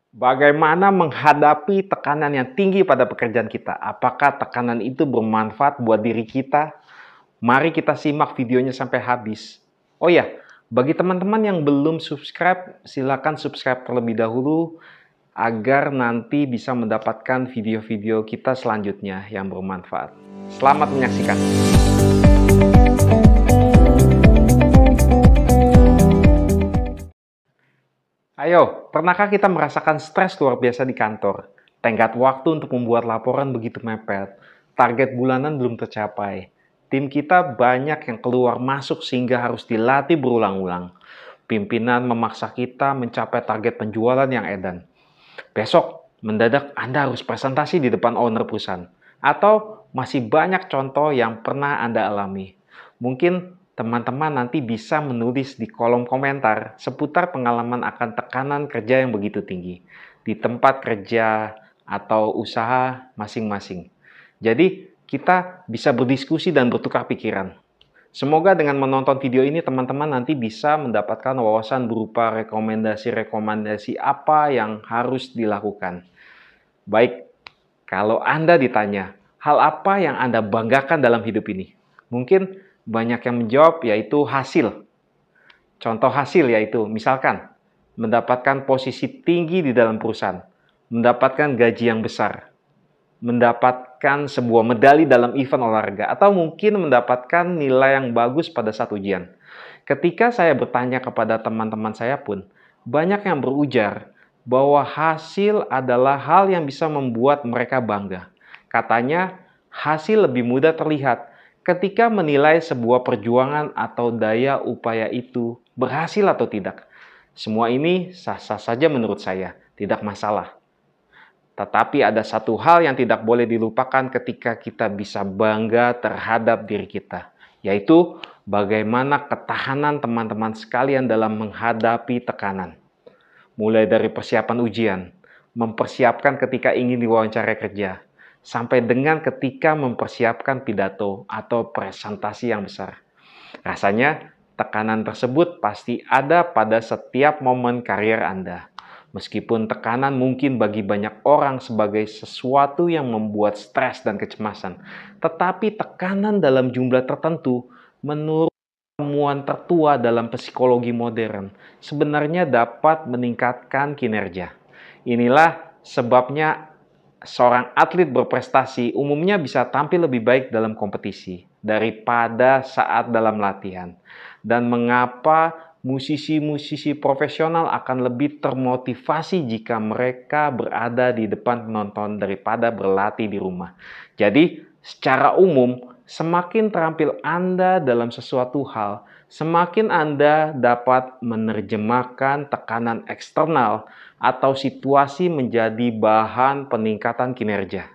Bagaimana menghadapi tekanan yang tinggi pada pekerjaan kita? Apakah tekanan itu bermanfaat buat diri kita? Mari kita simak videonya sampai habis. Oh ya, bagi teman-teman yang belum subscribe, silakan subscribe terlebih dahulu agar nanti bisa mendapatkan video-video kita selanjutnya yang bermanfaat. Selamat menyaksikan. Ayo, pernahkah kita merasakan stres luar biasa di kantor? Tenggat waktu untuk membuat laporan begitu mepet, target bulanan belum tercapai. Tim kita banyak yang keluar masuk sehingga harus dilatih berulang-ulang. Pimpinan memaksa kita mencapai target penjualan yang edan. Besok, mendadak Anda harus presentasi di depan owner perusahaan. Atau masih banyak contoh yang pernah Anda alami. Mungkin teman-teman nanti bisa menulis di kolom komentar seputar pengalaman akan tekanan kerja yang begitu tinggi di tempat kerja atau usaha masing-masing. Jadi, kita bisa berdiskusi dan bertukar pikiran. Semoga dengan menonton video ini teman-teman nanti bisa mendapatkan wawasan berupa rekomendasi-rekomendasi apa yang harus dilakukan. Baik, kalau Anda ditanya, hal apa yang Anda banggakan dalam hidup ini? Mungkin banyak yang menjawab yaitu hasil. Contoh hasil yaitu misalkan mendapatkan posisi tinggi di dalam perusahaan, mendapatkan gaji yang besar, mendapatkan sebuah medali dalam event olahraga, atau mungkin mendapatkan nilai yang bagus pada satu ujian. Ketika saya bertanya kepada teman-teman saya pun, banyak yang berujar bahwa hasil adalah hal yang bisa membuat mereka bangga. Katanya, hasil lebih mudah terlihat ketika menilai sebuah perjuangan atau daya upaya itu berhasil atau tidak. Semua ini sah-sah saja menurut saya, tidak masalah. Tetapi ada satu hal yang tidak boleh dilupakan ketika kita bisa bangga terhadap diri kita, yaitu bagaimana ketahanan teman-teman sekalian dalam menghadapi tekanan. Mulai dari persiapan ujian, mempersiapkan ketika ingin diwawancara kerja, sampai dengan ketika mempersiapkan pidato atau presentasi yang besar. Rasanya, tekanan tersebut pasti ada pada setiap momen karier Anda. Meskipun tekanan mungkin bagi banyak orang sebagai sesuatu yang membuat stres dan kecemasan, tetapi tekanan dalam jumlah tertentu menurut temuan tertua dalam psikologi modern sebenarnya dapat meningkatkan kinerja. Inilah sebabnya seorang atlet berprestasi umumnya bisa tampil lebih baik dalam kompetisi daripada saat dalam latihan. Dan mengapa musisi-musisi profesional akan lebih termotivasi jika mereka berada di depan penonton daripada berlatih di rumah. Jadi, secara umum, semakin terampil Anda dalam sesuatu hal, semakin Anda dapat menerjemahkan tekanan eksternal atau situasi menjadi bahan peningkatan kinerja.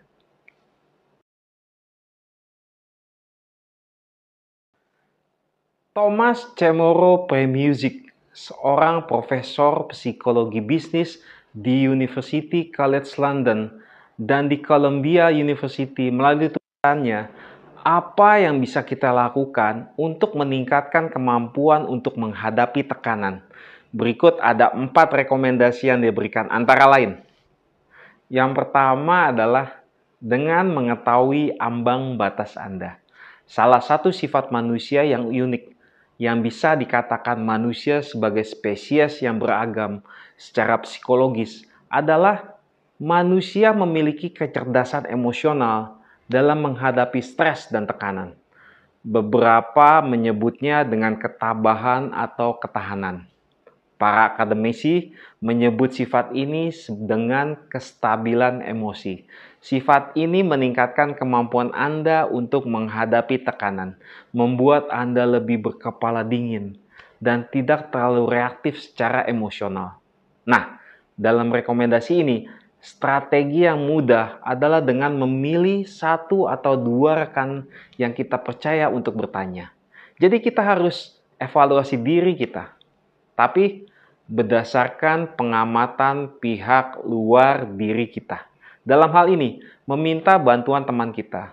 Thomas Cemoro Premuzic, seorang profesor psikologi bisnis di University College London dan di Columbia University, melalui tulisannya, apa yang bisa kita lakukan untuk meningkatkan kemampuan untuk menghadapi tekanan? Berikut ada 4 rekomendasi yang diberikan, antara lain. Yang pertama adalah dengan mengetahui ambang batas Anda. Salah satu sifat manusia yang unik, yang bisa dikatakan manusia sebagai spesies yang beragam secara psikologis, adalah manusia memiliki kecerdasan emosional dalam menghadapi stres dan tekanan. Beberapa menyebutnya dengan ketabahan atau ketahanan. Para akademisi menyebut sifat ini dengan kestabilan emosi. Sifat ini meningkatkan kemampuan Anda untuk menghadapi tekanan, membuat Anda lebih berkepala dingin, dan tidak terlalu reaktif secara emosional. Nah, dalam rekomendasi ini, strategi yang mudah adalah dengan memilih 1 atau 2 rekan yang kita percaya untuk bertanya. Jadi kita harus evaluasi diri kita, tapi berdasarkan pengamatan pihak luar diri kita. Dalam hal ini, meminta bantuan teman kita.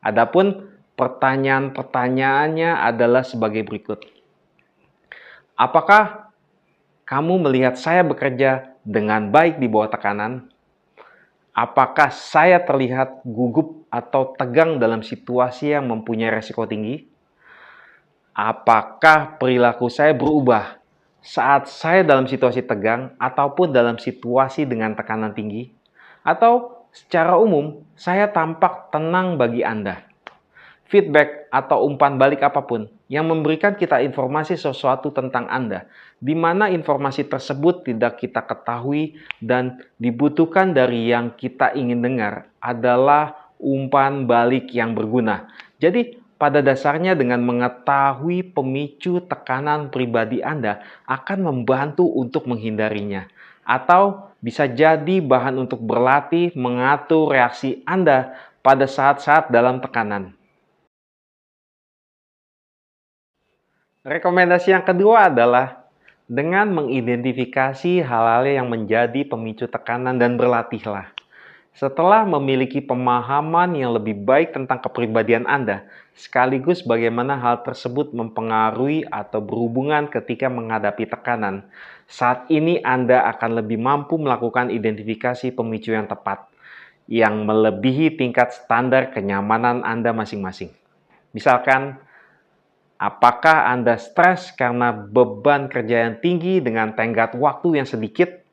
Adapun pertanyaan-pertanyaannya adalah sebagai berikut. Apakah kamu melihat saya bekerja dengan baik di bawah tekanan? Apakah saya terlihat gugup atau tegang dalam situasi yang mempunyai resiko tinggi? Apakah perilaku saya berubah saat saya dalam situasi tegang ataupun dalam situasi dengan tekanan tinggi? Atau secara umum, saya tampak tenang bagi Anda? Feedback atau umpan balik apapun yang memberikan kita informasi sesuatu tentang Anda, di mana informasi tersebut tidak kita ketahui dan dibutuhkan dari yang kita ingin dengar adalah umpan balik yang berguna. Jadi, pada dasarnya dengan mengetahui pemicu tekanan pribadi Anda akan membantu untuk menghindarinya. Atau bisa jadi bahan untuk berlatih mengatur reaksi Anda pada saat-saat dalam tekanan. Rekomendasi yang kedua adalah dengan mengidentifikasi hal-hal yang menjadi pemicu tekanan dan berlatihlah. Setelah memiliki pemahaman yang lebih baik tentang kepribadian Anda, sekaligus bagaimana hal tersebut mempengaruhi atau berhubungan ketika menghadapi tekanan, saat ini Anda akan lebih mampu melakukan identifikasi pemicu yang tepat, yang melebihi tingkat standar kenyamanan Anda masing-masing. Misalkan, apakah Anda stres karena beban kerja yang tinggi dengan tenggat waktu yang sedikit?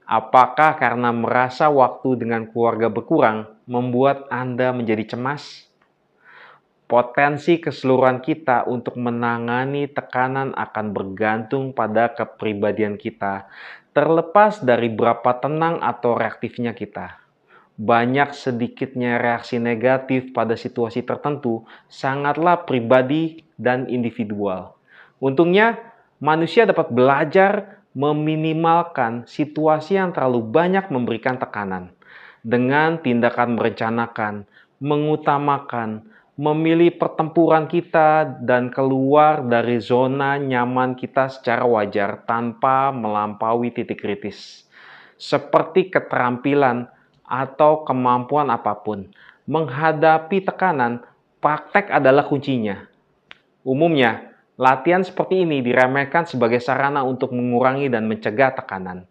Apakah karena merasa waktu dengan keluarga berkurang membuat Anda menjadi cemas? Potensi keseluruhan kita untuk menangani tekanan akan bergantung pada kepribadian kita, terlepas dari berapa tenang atau reaktifnya kita. Banyak sedikitnya reaksi negatif pada situasi tertentu sangatlah pribadi dan individual. Untungnya, manusia dapat belajar meminimalkan situasi yang terlalu banyak memberikan tekanan dengan tindakan merencanakan, mengutamakan, memilih pertempuran kita dan keluar dari zona nyaman kita secara wajar tanpa melampaui titik kritis. Seperti keterampilan atau kemampuan apapun, menghadapi tekanan, praktek adalah kuncinya. Umumnya, latihan seperti ini diremehkan sebagai sarana untuk mengurangi dan mencegah tekanan,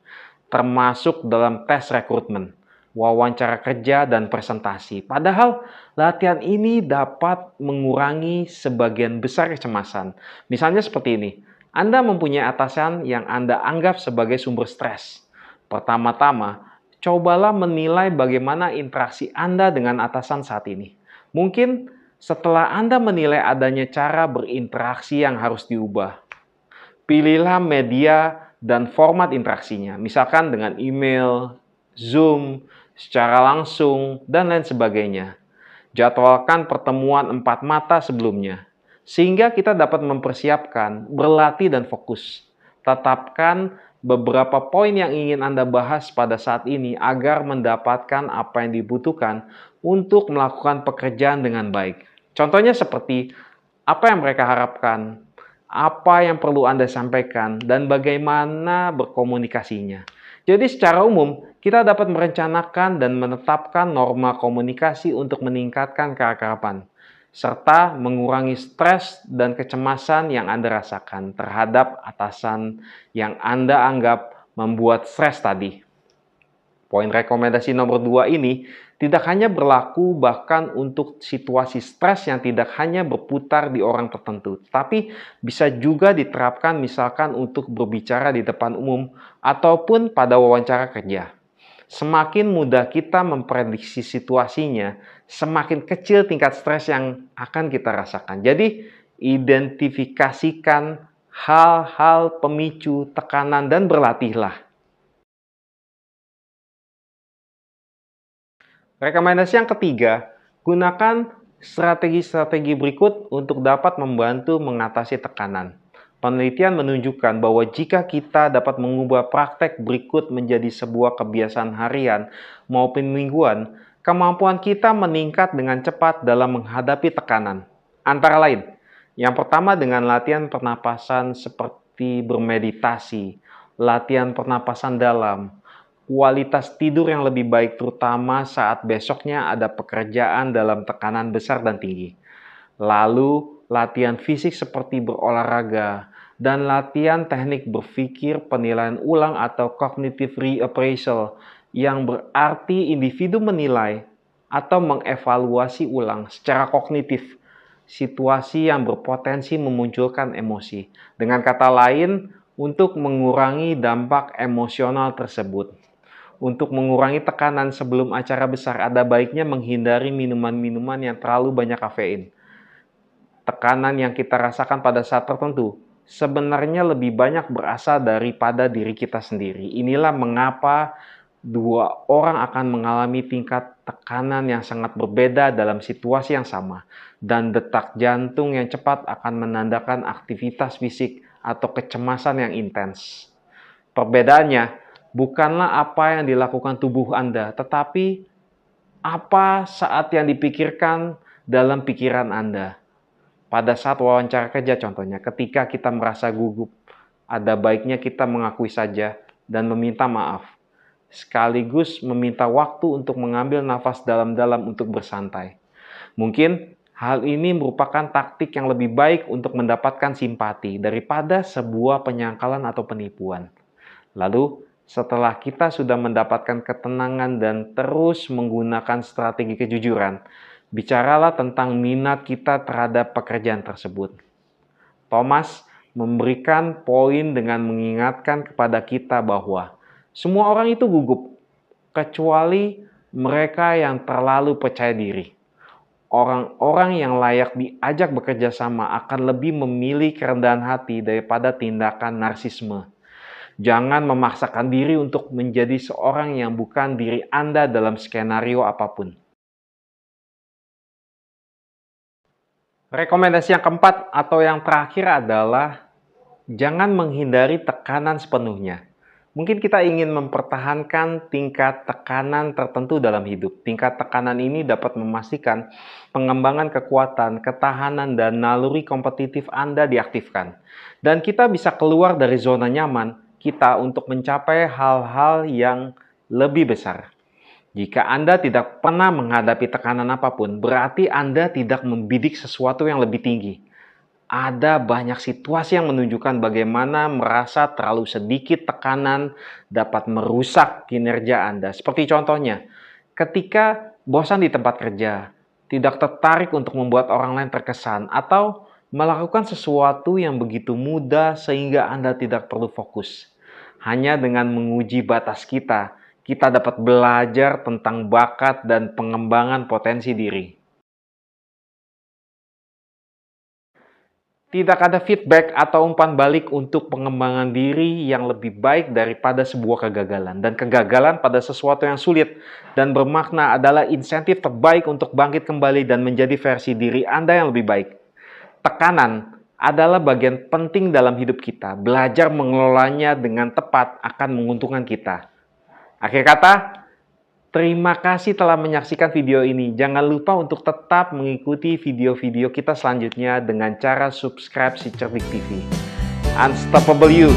termasuk dalam tes rekrutmen, wawancara kerja, dan presentasi. Padahal, latihan ini dapat mengurangi sebagian besar kecemasan. Misalnya seperti ini, Anda mempunyai atasan yang Anda anggap sebagai sumber stres. Pertama-tama, cobalah menilai bagaimana interaksi Anda dengan atasan saat ini. Mungkin setelah Anda menilai adanya cara berinteraksi yang harus diubah, pilihlah media dan format interaksinya, misalkan dengan email, Zoom, secara langsung, dan lain sebagainya. Jadwalkan pertemuan 4 mata sebelumnya, sehingga kita dapat mempersiapkan, berlatih, dan fokus. Tetapkan beberapa poin yang ingin Anda bahas pada saat ini agar mendapatkan apa yang dibutuhkan untuk melakukan pekerjaan dengan baik. Contohnya seperti apa yang mereka harapkan, apa yang perlu Anda sampaikan, dan bagaimana berkomunikasinya. Jadi secara umum, kita dapat merencanakan dan menetapkan norma komunikasi untuk meningkatkan keakraban, serta mengurangi stres dan kecemasan yang Anda rasakan terhadap atasan yang Anda anggap membuat stres tadi. Poin rekomendasi nomor 2 ini tidak hanya berlaku bahkan untuk situasi stres yang tidak hanya berputar di orang tertentu, tapi bisa juga diterapkan misalkan untuk berbicara di depan umum ataupun pada wawancara kerja. Semakin mudah kita memprediksi situasinya, semakin kecil tingkat stres yang akan kita rasakan. Jadi, identifikasikan hal-hal pemicu tekanan dan berlatihlah. Rekomendasi yang ketiga, gunakan strategi-strategi berikut untuk dapat membantu mengatasi tekanan. Penelitian menunjukkan bahwa jika kita dapat mengubah praktek berikut menjadi sebuah kebiasaan harian maupun mingguan, kemampuan kita meningkat dengan cepat dalam menghadapi tekanan. Antara lain, yang pertama dengan latihan pernapasan seperti bermeditasi, latihan pernapasan dalam, kualitas tidur yang lebih baik terutama saat besoknya ada pekerjaan dalam tekanan besar dan tinggi. Lalu, latihan fisik seperti berolahraga, dan latihan teknik berpikir penilaian ulang atau cognitive reappraisal, yang berarti individu menilai atau mengevaluasi ulang secara kognitif situasi yang berpotensi memunculkan emosi. Dengan kata lain, untuk mengurangi dampak emosional tersebut. Untuk mengurangi tekanan sebelum acara besar, ada baiknya menghindari minuman-minuman yang terlalu banyak kafein. Tekanan yang kita rasakan pada saat tertentu sebenarnya lebih banyak berasal daripada diri kita sendiri. Inilah mengapa dua orang akan mengalami tingkat tekanan yang sangat berbeda dalam situasi yang sama, dan detak jantung yang cepat akan menandakan aktivitas fisik atau kecemasan yang intens. Perbedaannya bukanlah apa yang dilakukan tubuh Anda, tetapi apa saat yang dipikirkan dalam pikiran Anda. Pada saat wawancara kerja contohnya, ketika kita merasa gugup, ada baiknya kita mengakui saja dan meminta maaf, sekaligus meminta waktu untuk mengambil nafas dalam-dalam untuk bersantai. Mungkin hal ini merupakan taktik yang lebih baik untuk mendapatkan simpati daripada sebuah penyangkalan atau penipuan. Lalu, setelah kita sudah mendapatkan ketenangan dan terus menggunakan strategi kejujuran, bicaralah tentang minat kita terhadap pekerjaan tersebut. Thomas memberikan poin dengan mengingatkan kepada kita bahwa semua orang itu gugup, kecuali mereka yang terlalu percaya diri. Orang-orang yang layak diajak bekerja sama akan lebih memilih kerendahan hati daripada tindakan narsisme. Jangan memaksakan diri untuk menjadi seorang yang bukan diri Anda dalam skenario apapun. Rekomendasi yang keempat atau yang terakhir adalah jangan menghindari tekanan sepenuhnya. Mungkin kita ingin mempertahankan tingkat tekanan tertentu dalam hidup. Tingkat tekanan ini dapat memastikan pengembangan kekuatan, ketahanan, dan naluri kompetitif Anda diaktifkan. Dan kita bisa keluar dari zona nyaman kita untuk mencapai hal-hal yang lebih besar. Jika Anda tidak pernah menghadapi tekanan apapun, berarti Anda tidak membidik sesuatu yang lebih tinggi. Ada banyak situasi yang menunjukkan bagaimana merasa terlalu sedikit tekanan dapat merusak kinerja Anda. Seperti contohnya, ketika bosan di tempat kerja, tidak tertarik untuk membuat orang lain terkesan, atau melakukan sesuatu yang begitu mudah sehingga Anda tidak perlu fokus. Hanya dengan menguji batas kita dapat belajar tentang bakat dan pengembangan potensi diri. Tidak ada feedback atau umpan balik untuk pengembangan diri yang lebih baik daripada sebuah kegagalan. Dan kegagalan pada sesuatu yang sulit dan bermakna adalah insentif terbaik untuk bangkit kembali dan menjadi versi diri Anda yang lebih baik. Tekanan adalah bagian penting dalam hidup kita. Belajar mengelolanya dengan tepat akan menguntungkan kita. Akhir kata, terima kasih telah menyaksikan video ini. Jangan lupa untuk tetap mengikuti video-video kita selanjutnya dengan cara subscribe si Cerdik TV. Unstoppable You!